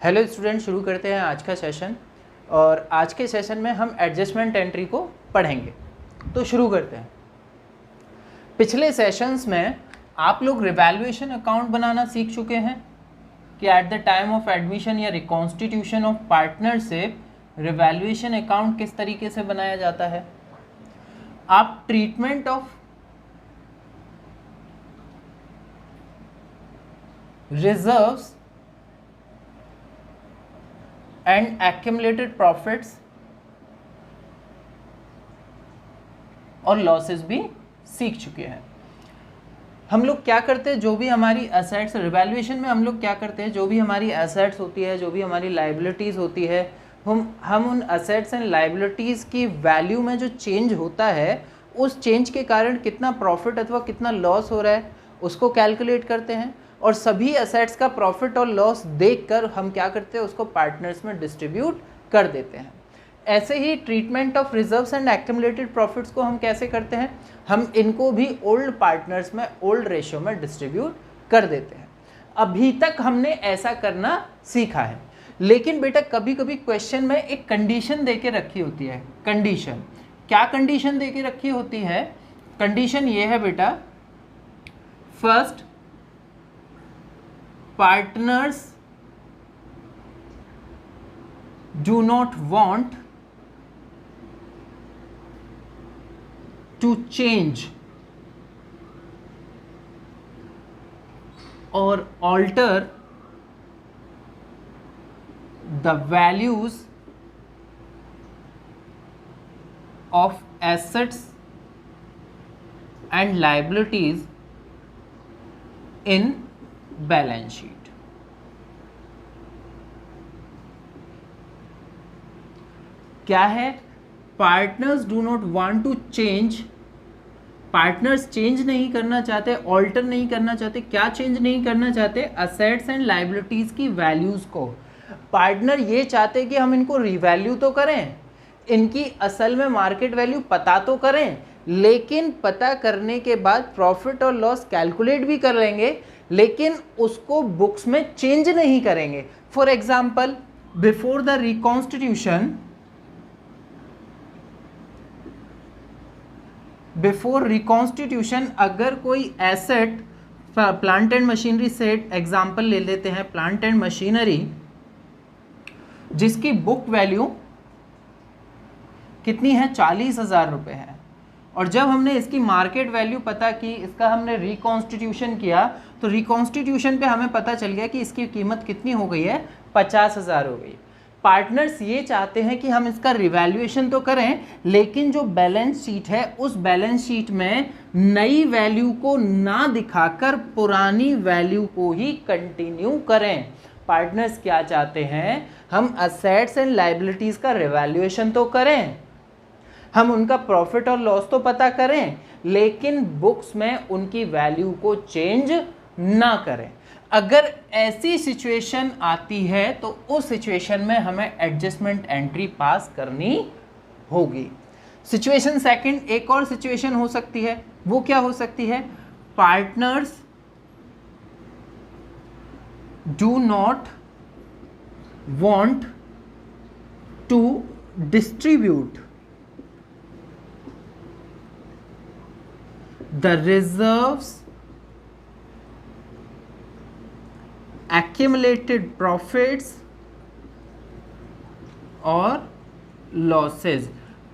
Hello student, शुरू करते हैं आज का सेशन। और आज के सेशन में हम एडजस्टमेंट एंट्री को पढ़ेंगे। तो शुरू करते हैं। पिछले सेशंस में आप लोग रिवैल्यूएशन अकाउंट बनाना सीख चुके हैं कि at the time of admission या reconstitution of partnership revaluation account किस तरीके से बनाया जाता है। आप treatment of reserves and accumulated profits और लॉसेस भी सीख चुके हैं। हम लोग क्या करते हैं, जो भी हमारी एसेट्स, रिवैल्यूएशन में हम लोग क्या करते हैं, जो भी हमारी एसेट्स होती है, जो भी हमारी लाइबिलिटीज़ होती है, हम उन एसेट्स एंड लाइबिलिटीज़ की वैल्यू में जो चेंज होता है, उस चेंज के कारण कितना प्रॉफिट अथवा कितना लॉस हो रहा है उसको कैलकुलेट करते हैं। और सभी एसेट्स का प्रॉफिट और लॉस देखकर हम क्या करते हैं, उसको पार्टनर्स में डिस्ट्रीब्यूट कर देते हैं। ऐसे ही treatment of reserves and accumulated profits को हम कैसे करते हैं, हम इनको भी ओल्ड पार्टनर्स में ओल्ड रेशियो में डिस्ट्रीब्यूट कर देते हैं। अभी तक हमने ऐसा करना सीखा है, लेकिन बेटा कभी कभी क्वेश्चन में एक कंडीशन दे के रखी होती है। कंडीशन क्या कंडीशन दे के रखी होती है? कंडीशन ये है बेटा, first partners do not want to change or alter the values of assets and liabilities in balance sheet. क्या है? Partners do not want to change, partners change नहीं करना चाहते, ऑल्टर नहीं करना चाहते। क्या चेंज नहीं करना चाहते? असेट्स एंड लाइबिलिटीज की वैल्यूज को। पार्टनर ये चाहते कि हम इनको रिवैल्यू तो करें, इनकी असल में मार्केट वैल्यू पता तो करें, लेकिन पता करने के बाद प्रॉफिट और लॉस कैलकुलेट भी कर लेंगे, लेकिन उसको बुक्स में चेंज नहीं करेंगे। For example, before the reconstitution, अगर कोई asset, plant and machinery set example ले लेते हैं, प्लांट एंड मशीनरी, जिसकी बुक वैल्यू कितनी है? 40,000 रुपये है। और जब हमने इसकी मार्केट वैल्यू पता की, इसका हमने रिकॉन्स्टिट्यूशन किया, तो रिकॉन्स्टिट्यूशन पे हमें पता चल गया कि इसकी कीमत कितनी हो गई है? 50,000 हो गई। पार्टनर्स ये चाहते हैं कि हम इसका रिवैल्यूएशन तो करें, लेकिन जो बैलेंस शीट है उस बैलेंस शीट में नई वैल्यू को ना दिखाकर पुरानी वैल्यू को ही कंटिन्यू करें। पार्टनर्स क्या चाहते हैं? हम असेट्स एंड लाइबिलिटीज का रिवैल्यूएशन तो करें, हम उनका प्रॉफिट और लॉस तो पता करें, लेकिन बुक्स में उनकी वैल्यू को चेंज ना करें। अगर ऐसी सिचुएशन आती है तो उस सिचुएशन में हमें एडजस्टमेंट एंट्री पास करनी होगी। सिचुएशन सेकंड, एक और सिचुएशन हो सकती है। वो क्या हो सकती है? Partners do not want to distribute the reserves, accumulated profits और losses।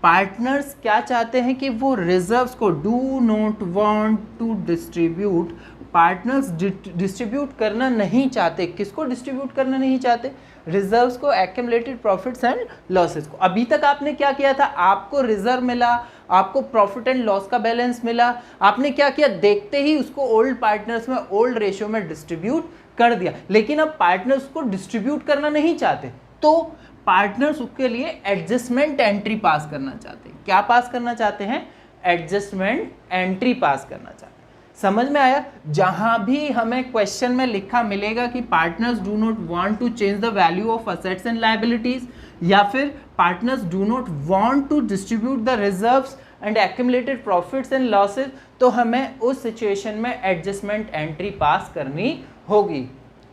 पार्टनर्स क्या चाहते हैं कि वो रिजर्व्स को do not want to distribute, partners distribute करना नहीं चाहते। किसको डिस्ट्रीब्यूट करना नहीं चाहते? रिजर्व्स को, एक्यूमुलेटेड प्रॉफिट्स एंड लॉसेस को। अभी तक आपने क्या किया था? आपको रिजर्व मिला, आपको प्रॉफिट एंड लॉस का बैलेंस मिला, आपने क्या किया? देखते ही उसको ओल्ड पार्टनर्स में ओल्ड रेशियो में डिस्ट्रीब्यूट कर दिया। लेकिन अब पार्टनर्स को डिस्ट्रीब्यूट करना नहीं चाहते, तो पार्टनर्स उसके लिए एडजस्टमेंट एंट्री पास करना चाहते हैं। क्या पास करना चाहते हैं? एडजस्टमेंट एंट्री पास करना चाहते हैं। समझ में आया? जहां भी हमें क्वेश्चन में लिखा मिलेगा कि partners do not want to change the value of assets and liabilities, या फिर partners do not want to distribute the reserves and accumulated profits and losses, तो हमें उस सिचुएशन में एडजस्टमेंट एंट्री पास करनी होगी।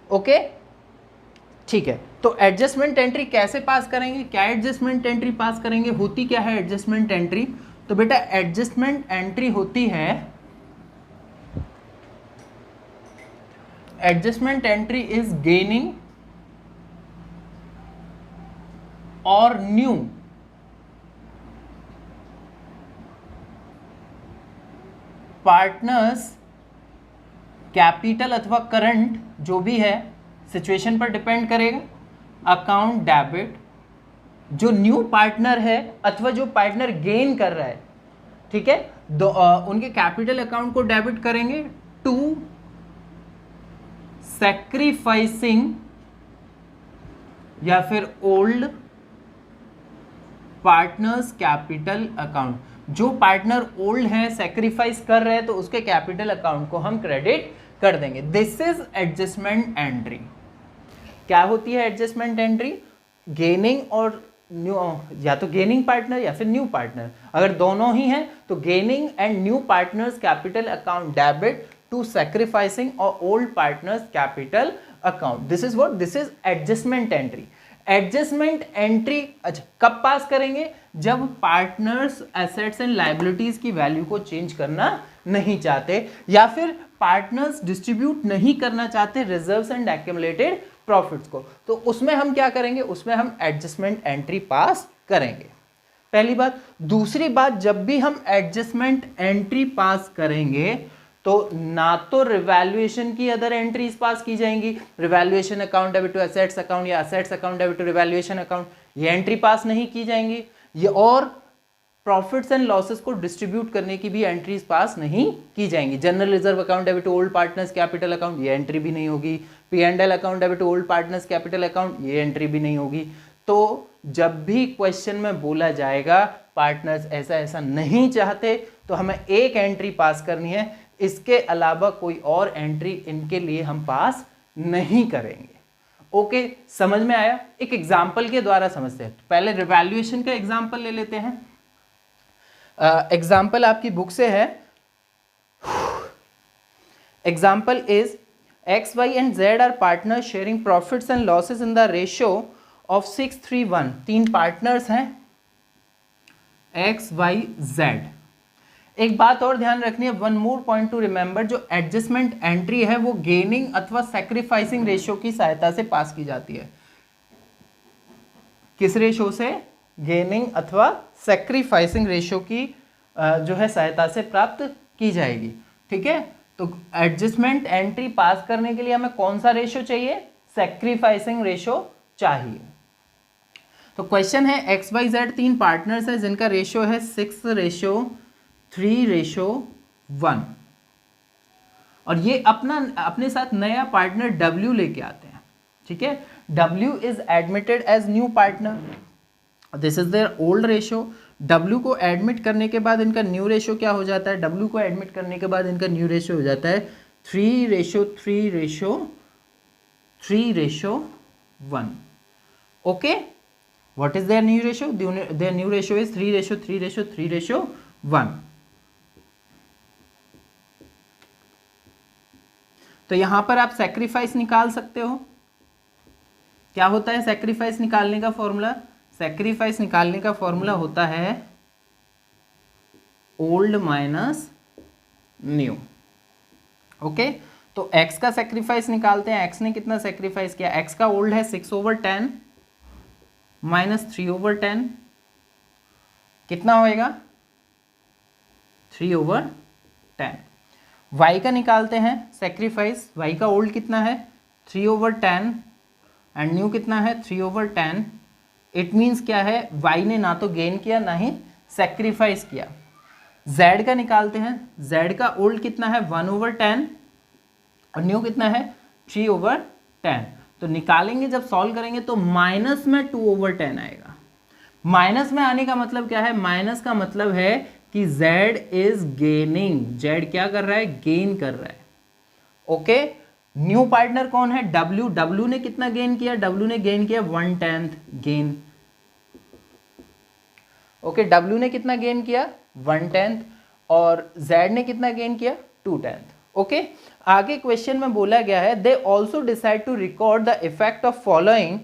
ओके, ठीक है, तो एडजस्टमेंट एंट्री कैसे पास करेंगे, क्या एडजस्टमेंट एंट्री पास करेंगे, होती क्या है एडजस्टमेंट एंट्री? तो बेटा एडजस्टमेंट एंट्री होती है, एडजस्टमेंट एंट्री इज गेनिंग और न्यू पार्टनर्स कैपिटल अथवा करंट जो भी है सिचुएशन पर डिपेंड करेगा, अकाउंट डेबिट, जो न्यू पार्टनर है अथवा जो पार्टनर गेन कर रहा है, ठीक है, उनके कैपिटल अकाउंट को डेबिट करेंगे टू सैक्रिफाइसिंग या फिर ओल्ड पार्टनर्स कैपिटल अकाउंट। जो पार्टनर ओल्ड है, सैक्रिफाइस कर रहे हैं, तो उसके कैपिटल अकाउंट को हम क्रेडिट कर देंगे। This is adjustment entry. क्या होती है एडजस्टमेंट एंट्री? गेनिंग और न्यू, या तो गेनिंग पार्टनर या फिर न्यू पार्टनर, अगर दोनों ही हैं तो gaining and new partners capital account debit to sacrificing और old partners capital account. This is what, this is adjustment entry. Adjustment entry अच्छा कब पास करेंगे? जब पार्टनर्स एसेट्स एंड लायबिलिटीज की वैल्यू को चेंज करना नहीं चाहते, या फिर पार्टनर्स डिस्ट्रीब्यूट नहीं करना चाहते रिजर्व्स एंड एक्यूमुलेटेड प्रॉफिट्स को, तो उसमें हम क्या करेंगे? उसमें हम एडजस्टमेंट एंट्री पास करेंगे। पहली बात। दूसरी बात, जब भी हम एडजस्टमेंट एंट्री पास करेंगे तो ना तो रिवैल्यूएशन की अदर एंट्रीज पास की जाएंगी, revaluation account debit to assets account या assets account debit to revaluation account, ये एंट्री पास नहीं की जाएंगी, ये और प्रॉफिट्स एंड लॉसेस को डिस्ट्रीब्यूट करने की भी एंट्रीज पास नहीं की जाएंगी। General reserve account debit to old partners capital account, ये एंट्री भी नहीं होगी। P&L account debit to old partners capital account, ये एंट्री भी नहीं होगी। तो जब भी क्वेश्चन में बोला जाएगा पार्टनर्स ऐसा ऐसा नहीं चाहते, तो हमें एक एंट्री पास करनी है, इसके अलावा कोई और एंट्री इनके लिए हम पास नहीं करेंगे। ओके, समझ में आया? एक एग्जाम्पल के द्वारा समझते हैं। पहले रिवैल्यूएशन का एग्जाम्पल ले लेते हैं। एग्जाम्पल आपकी बुक से है। Example is X, Y and Z are partners sharing profits and losses in the ratio of 6:3:1। तीन पार्टनर्स हैं X, Y, Z। एक बात और ध्यान रखनी है, one more point two remember, जो एडजस्टमेंट एंट्री है वो गेनिंग अथवा सैक्रिफाइसिंग रेशियो की सहायता से पास की जाती है। किस रेशियो से? गेनिंग अथवा सैक्रिफाइसिंग रेशियो की जो है सहायता से प्राप्त की जाएगी। ठीक है, तो एडजस्टमेंट एंट्री पास करने के लिए हमें कौन सा रेशियो चाहिए? सैक्रिफाइसिंग रेशियो चाहिए। तो क्वेश्चन है XYZ तीन पार्टनर्स है जिनका रेशियो है 6:3:1 और ये अपने साथ नया पार्टनर W लेके आते हैं। ठीक है, W is admitted as new partner, this is their old ratio. W को एडमिट करने के बाद इनका न्यू रेशियो क्या हो जाता है? W को एडमिट करने के बाद इनका न्यू रेशियो हो जाता है 3:3:1। Okay, what is their new ratio? Their new ratio is 3:3:3:1। तो यहां पर आप सैक्रिफाइस निकाल सकते हो। क्या होता है सैक्रिफाइस निकालने का फॉर्मूला? सैक्रिफाइस निकालने का फॉर्मूला होता है ओल्ड माइनस न्यू। ओके, तो x का सैक्रिफाइस निकालते हैं। x ने कितना सैक्रिफाइस किया? x का ओल्ड है 6/10 माइनस 3/10, कितना होएगा? 3/10। y का निकालते हैं सैक्रिफाइस। y का ओल्ड कितना है? 3/10 एंड न्यू कितना है? 3/10। इट मीन्स क्या है? y ने ना तो गेन किया ना ही सैक्रिफाइस किया। z का निकालते हैं। z का ओल्ड कितना है? 1/10 और न्यू कितना है? 3/10। तो निकालेंगे जब सॉल्व करेंगे तो माइनस में 2/10 आएगा। माइनस में आने का मतलब क्या है? माइनस का मतलब है कि z इज गेनिंग। z क्या कर रहा है? गेन कर रहा है। ओके, न्यू पार्टनर कौन है? W। W ने कितना गेन किया? W ने गेन किया 1/10 गेन। ओके, W ने कितना गेन किया? 1/10 और Z ने कितना गेन किया? 2/10। ओके आगे क्वेश्चन में बोला गया है they also decide to record the effect of following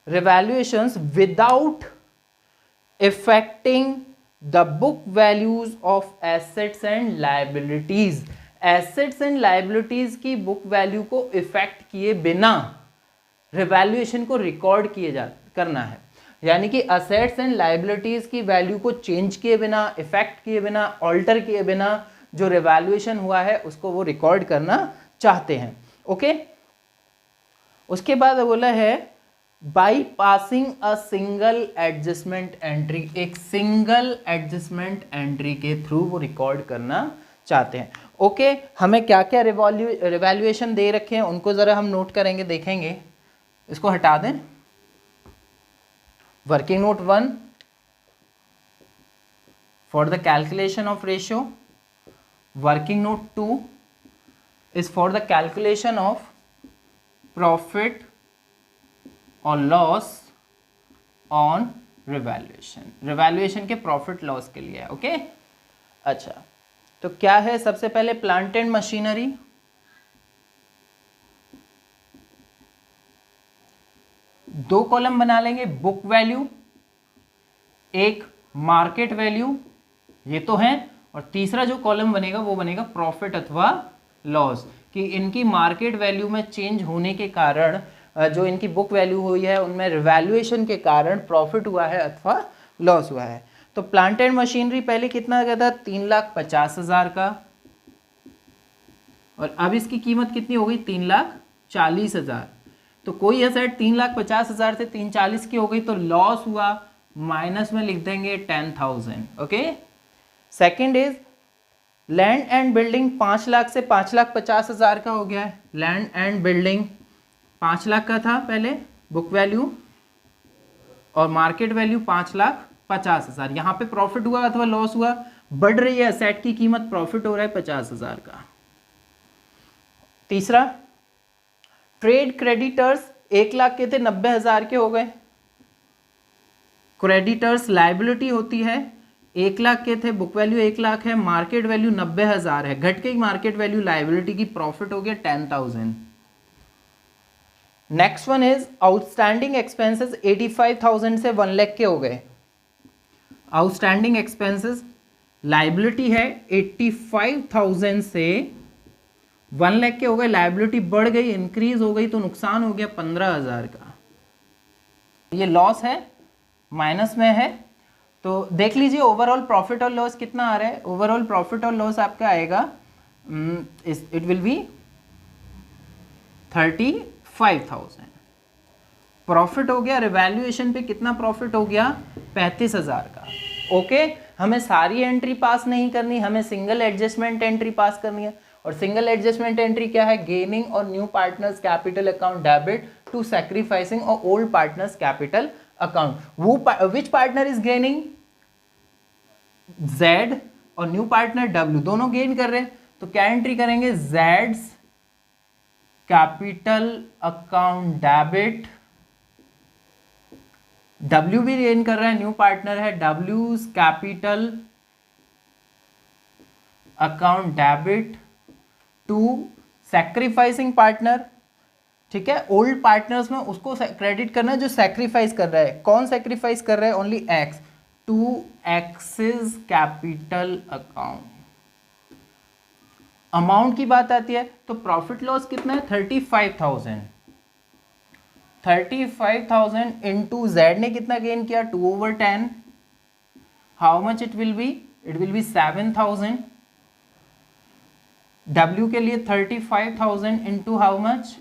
revaluations without affecting the book values of assets and liabilities. Assets and liabilities की बुक वैल्यू को इफेक्ट किए बिना रिवैल्यूएशन को रिकॉर्ड करना है, यानी कि असेट्स एंड लाइबिलिटीज की वैल्यू को चेंज किए बिना, इफेक्ट किए बिना, ऑल्टर किए बिना जो रिवैल्यूएशन हुआ है उसको वो रिकॉर्ड करना चाहते हैं। ओके उसके बाद बोला है by passing a single adjustment entry, एक सिंगल एडजस्टमेंट एंट्री के थ्रू वो रिकॉर्ड करना चाहते हैं। ओके हमें क्या क्या रिवैल्यूएशन दे रखे हैं उनको जरा हम नोट करेंगे, देखेंगे। इसको हटा दें। Working note 1 for the calculation of ratio, working note 2 is for the calculation of profit or loss on revaluation, revaluation के profit loss के लिए। ओके अच्छा तो क्या है, सबसे पहले प्लांट एंड मशीनरी, दो कॉलम बना लेंगे, बुक वैल्यू, एक मार्केट वैल्यू, ये तो है, और तीसरा जो कॉलम बनेगा वो बनेगा प्रॉफिट अथवा लॉस, कि इनकी मार्केट वैल्यू में चेंज होने के कारण जो इनकी बुक वैल्यू हुई है उनमें रिवैल्यूएशन के कारण प्रॉफिट हुआ है अथवा लॉस हुआ है। तो प्लांट एंड मशीनरी पहले कितना आ गया था, 3,50,000 का, और अब इसकी कीमत कितनी हो गई, 3,40,000। तो कोई एसेट 3,50,000 से 3,40,000 की हो गई तो लॉस हुआ, माइनस में लिख देंगे 10,000। Okay second is land and building 5 lakh से 5,50,000 का हो गया है। लैंड एंड बिल्डिंग 5 लाख का था पहले बुक वैल्यू, और मार्केट वैल्यू 5,50,000। यहाँ पे प्रॉफिट हुआ अथवा लॉस हुआ, बढ़ रही है एसेट की कीमत, प्रॉफिट हो रहा है 50,000 का। तीसरा ट्रेड क्रेडिटर्स 1 लाख के थे, 90,000 के हो गए। क्रेडिटर्स लाइबिलिटी होती है, 1 लाख के थे, बुक वैल्यू 1 लाख है, मार्केट वैल्यू 90,000 है, घट के मार्केट वैल्यू लाइबिलिटी की, प्रॉफिट हो गया 10,000। Next one is outstanding expenses 85,000 से 1 लाख के हो गए। आउटस्टैंडिंग एक्सपेंसेस लाइबिलिटी है 85,000 से 1 लाख के हो गए, लाइबिलिटी बढ़ गई, इंक्रीज हो गई, तो नुकसान हो गया 15,000 का। ये लॉस है, माइनस में है। तो देख लीजिए ओवरऑल प्रॉफिट और लॉस कितना आ रहा है। ओवरऑल प्रॉफिट और लॉस आपका आएगा इट विल बी 35,000। प्रॉफिट हो गया, रिवैल्यूएशन पे कितना प्रॉफिट हो गया, 35,000 का। ओके हमें सारी एंट्री पास नहीं करनी, हमें सिंगल एडजस्टमेंट एंट्री पास करनी है। और सिंगल एडजस्टमेंट एंट्री क्या है, गेनिंग और new partners capital account debit to sacrificing और ओल्ड पार्टनर्स कैपिटल अकाउंट। वो which partner is gaining, Z और न्यू पार्टनर W दोनों गेन कर रहे हैं, तो क्या एंट्री करेंगे, Z's capital account debit, W भी गेन कर रहा है, न्यू पार्टनर है, W's capital account debit to sacrificing partner. ठीक है, ओल्ड पार्टनर्स में उसको क्रेडिट करना है जो सैक्रिफाइस कर रहा है। कौन सैक्रिफाइस कर रहा है, only X, to X's capital account. Amount की बात आती है तो प्रॉफिट लॉस कितना है, 35,000। 35,000 इंटू Z ने कितना गेन किया, 2/10। How much it will be, it will be 7,000। W के लिए 35,000 इंटू हाउ मच,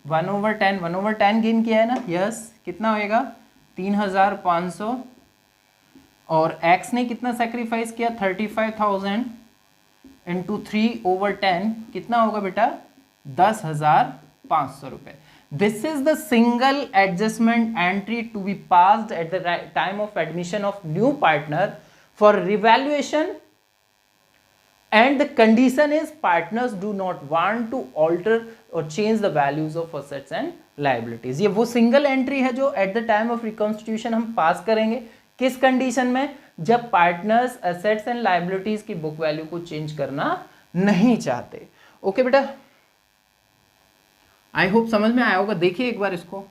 1/10। 1/10 गेन किया है ना, यस कितना होएगा, 3,500। और X ने कितना सेक्रीफाइस किया, 35,000 इंटू 3/10 कितना होगा बेटा, 10,500 रुपए। This is the single adjustment entry to be passed at the time of admission of new partner for revaluation, and the condition is partners do not want to alter or change the values of assets and liabilities। ये वो single entry है जो eight the time of reconstitution हम पास करेंगे। किस condition में, जब partners assets and liabilities की बुक वैल्यू को चेंज करना नहीं चाहते। ओके बेटा, आई होप समझ में आया होगा। देखिए एक बार इसको,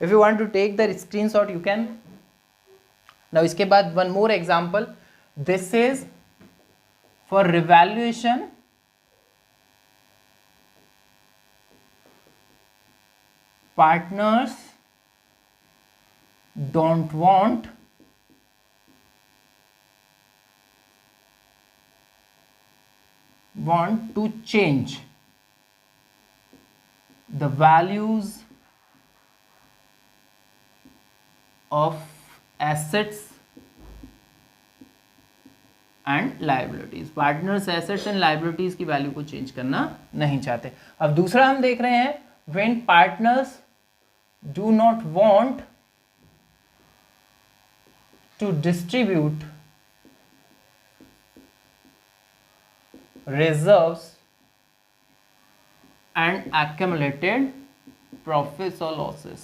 if you want to take the screenshot you can. Now इसके बाद one more example, this is for revaluation partners don't want to change the values of assets and liabilities। Partners assets and liabilities की value को change करना नहीं चाहते। अब दूसरा हम देख रहे हैं, when partners do not want to distribute reserves and accumulated profits or losses।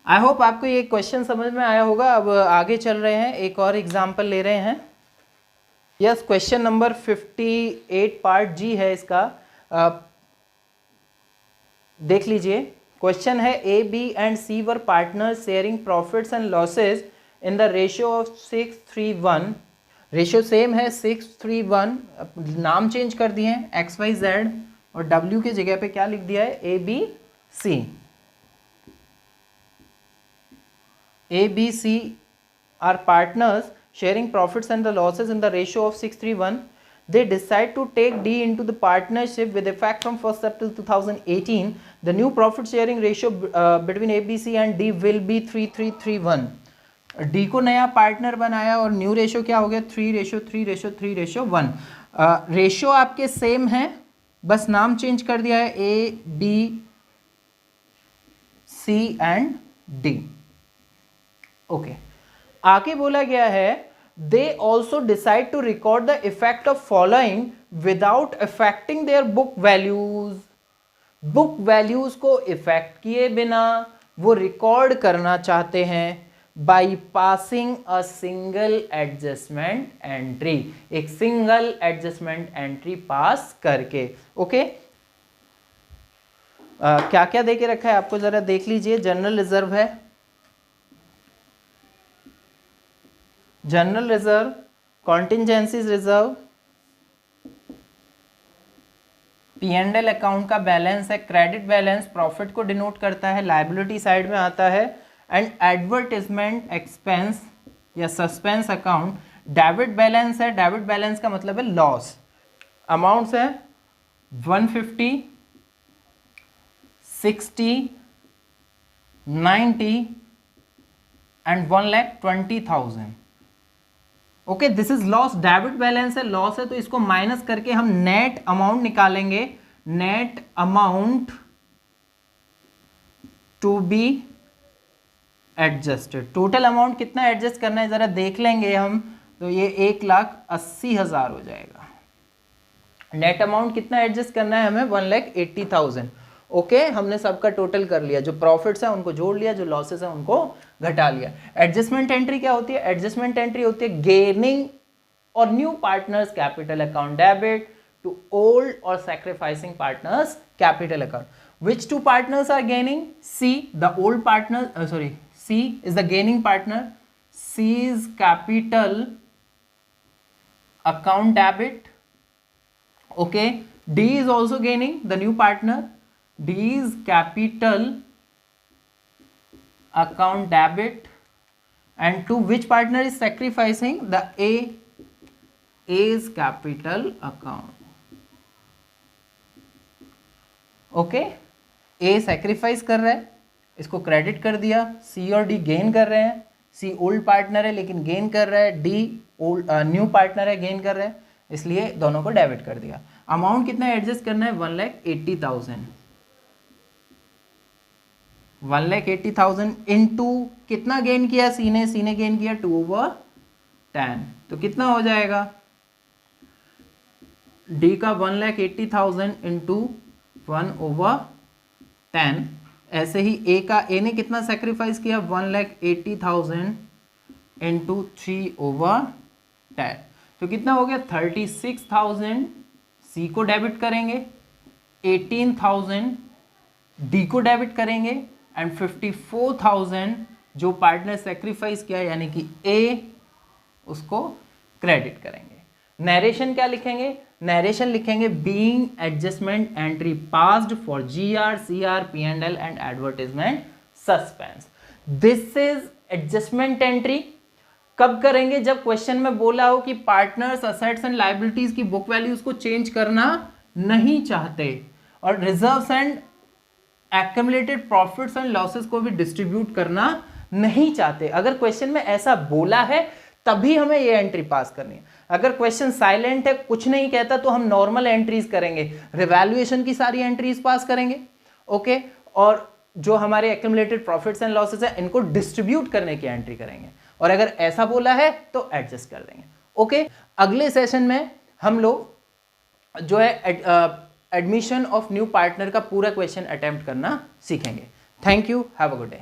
I hope आपको ये क्वेश्चन समझ में आया होगा। अब आगे चल रहे हैं, एक और एग्जाम्पल ले रहे हैं। Yes, question number 58 part G है इसका। देख लीजिए, क्वेश्चन है A B and C were partners sharing profits and losses in the ratio of 6:3:1। Ratio same है 6:3:1, नाम चेंज कर दिए हैं XYZ और W के जगह पे क्या लिख दिया है ABC। ABC are partners sharing profits and the losses in the ratio of 6:3:1. They decide to take D into the partnership with effect from 1st April 2018. The new profit sharing ratio between ABC and D will be 3:3:3:1. D को नया partner बनाया और new ratio क्या हो गया 3:3:3:1। Ratio आपके same है, बस नाम चेंज कर दिया है A B C and D। Okay, आगे बोला गया है they also decide to record the effect of following without affecting their book values. Book values को इफेक्ट किए बिना वो रिकॉर्ड करना चाहते हैं by passing a single adjustment entry, एक सिंगल एडजस्टमेंट एंट्री पास करके। ओके, क्या क्या दे के रखा है आपको जरा देख लीजिए। जनरल रिजर्व है, general reserve, contingencies reserve, P&L account का बैलेंस है, क्रेडिट बैलेंस प्रॉफिट को डिनोट करता है, लायबिलिटी साइड में आता है, एंड एडवर्टाइजमेंट एक्सपेंस या सस्पेंस अकाउंट। डेबिट बैलेंस है, डेबिट बैलेंस का मतलब है लॉस। अमाउंट्स है 150, 60, 90 and 1,20,000। Okay, this is loss. Debit balance है, लॉस है, तो इसको माइनस करके हम नेट अमाउंट निकालेंगे। Net amount to be adjusted. Total amount कितना एडजस्ट करना है जरा देख लेंगे हम, तो ये 1,80,000 हो जाएगा। नेट अमाउंट कितना एडजस्ट करना है हमें 1,80,000। ओके, हमने सबका टोटल कर लिया, जो प्रॉफिट्स है उनको जोड़ लिया, जो लॉसेस है उनको घटा लिया। एडजस्टमेंट एंट्री क्या होती है? एडजस्टमेंट एंट्री होती है गेनिंग और new partners capital account debit to old और sacrificing partners capital account. Which two partners are gaining? C, the old partner, C is the gaining partner. C's capital account debit. Okay, D is also gaining, the new partner. D's capital account debit. And to which partner is sacrificing? The A's capital account. Okay, A sacrifice कर रहा है, इसको credit कर दिया। सी और D gain कर रहे हैं। सी ओल्ड पार्टनर है लेकिन गेन कर रहा है, डी ओल्ड न्यू पार्टनर है, गेन कर रहे हैं, इसलिए दोनों को डेबिट कर दिया। अमाउंट कितना एडजस्ट करना है 1,80,000। 1,80,000 इनटू कितना गेन किया सी ने गेन किया 2/10, तो कितना हो जाएगा डी का 1,80,000 इंटू 1/10। ऐसे ही ए ने कितना सेक्रीफाइस किया 1,80,000 इंटू 3/10। तो कितना हो गया 36,000 सी को डेबिट करेंगे, 18,000 डी को डेबिट करेंगे एंड 54,000 जो पार्टनर सेक्रीफाइस किया यानी कि ए उसको क्रेडिट करेंगे। नरेशन क्या लिखेंगे? नरेशन लिखेंगे being adjustment entry passed for GR, CR, P and L and advertisement suspense. This is adjustment entry. कब करेंगे? जब क्वेश्चन में बोला हो कि पार्टनर्स असेट्स एंड लायबिलिटीज की बुक वैल्यूज को चेंज करना नहीं चाहते और reserves and accumulated profits and losses को भी डिस्ट्रीब्यूट करना नहीं चाहते। अगर क्वेश्चन में ऐसा बोला है तभी हमें ये एंट्री पास करनी है। अगर क्वेश्चन साइलेंट है, कुछ नहीं कहता, तो हम नॉर्मल एंट्रीज करेंगे, रिवैल्यूएशन की सारी एंट्रीज पास करेंगे, ओके, और जो हमारे एक्युमुलेटेड प्रॉफिट्स एंड लॉसेस है इनको डिस्ट्रीब्यूट करने की एंट्री करेंगे, और अगर ऐसा बोला है तो एडजस्ट कर देंगे, ओके। अगले सेशन में हम लोग जो है एडमिशन ऑफ न्यू पार्टनर का पूरा क्वेश्चन अटेम्प्ट करना सीखेंगे। Thank you, have a good day.